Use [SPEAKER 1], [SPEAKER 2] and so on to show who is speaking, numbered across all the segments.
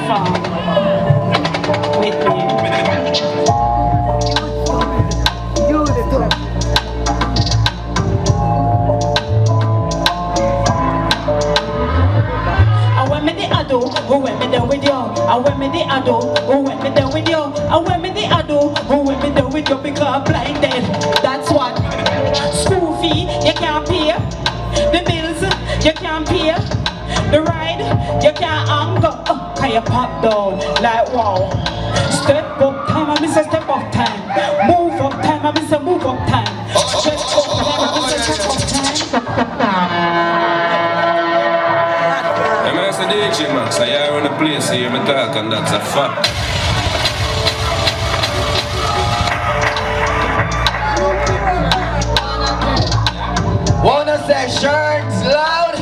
[SPEAKER 1] fun with me. I went me the ado, who went me there with you? I went me the ado, who went me there with you? I went me the ado, who went me there with you because I'm blinded. That's what. School fee, you can't pay. The bills, you can't pay. The ride, you can't angle. Can you pop down like wow? Step up time, I miss a step up time. Move up time, I miss a move up time. Step up time, I miss a step up time.
[SPEAKER 2] I'm a DJ Max, I hear on the place, I hear me talk and that's a fact.
[SPEAKER 3] Wanna say SHERNZ loud?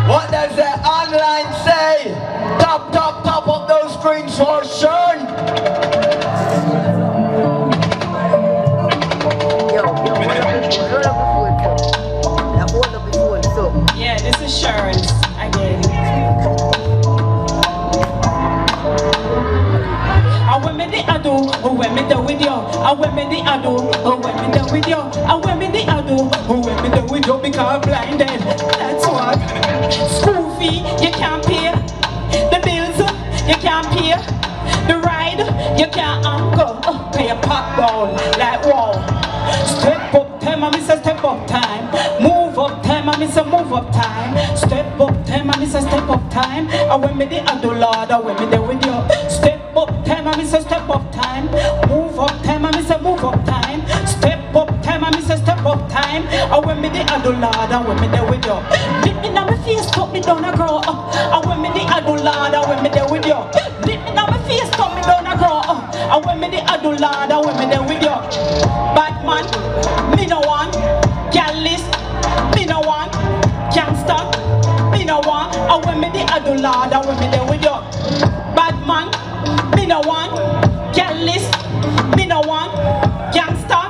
[SPEAKER 3] What does the online say? Top up those screens for SHERNZ.
[SPEAKER 1] Yeah, this is SHERNZ again. I went me the ado, who went me there with you? I went me the ado, who went me there with you? I went me the ado, who went me there with you because I'm blinded. That's what. School fee, you can't pay. The bills, you can't pay. The ride, you can't anchor. Pay a pop down like wow. Step up time, I miss a step up time. Move up time, I miss a move up time. Step up time, I miss a step up time. I went me the ado, Lord, I went me there with you. Step up time, I miss a step up time. Move up time, I miss a move up time. Step up time, I miss a step up time. I went me the ado, Lord, I went me there with you. Dip me on my face, cut me down, I grow up. I went me the ado, Lord, I went me there with you. Dip me on my face, cut me down, I grow up. I went me the ado, Lord, I went me there with you. Batman, me no one. Girl list, me no one. Gangster, me no one. I went me the ado, Lord, I went me there with you. Batman, me no one. Girl list, me no one. Gangster,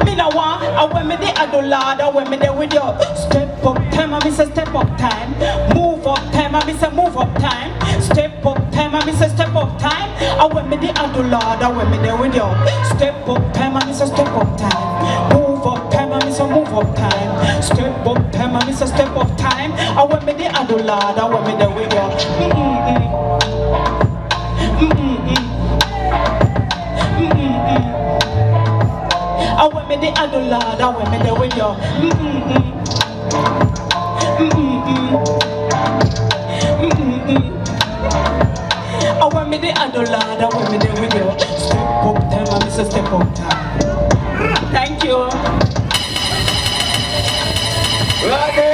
[SPEAKER 1] me no one. I went me the ado, Lord, I went me there with you. Step up time, I miss a step up time. Move up time, I miss a move up time. Step up time, I miss a step up time. I went me the ado, Lord, I went me there with you. Step up time, I miss a step up time. Move up time, I miss a move up time. Step up time, I miss a step up time. I went me the ado, Lord, I went me there with you. I went me the ado, Lord, I went me there with you. I went me the ado, Lord, I went me there with you. Step up time, I miss a step up time. Thank you.
[SPEAKER 3] Ready?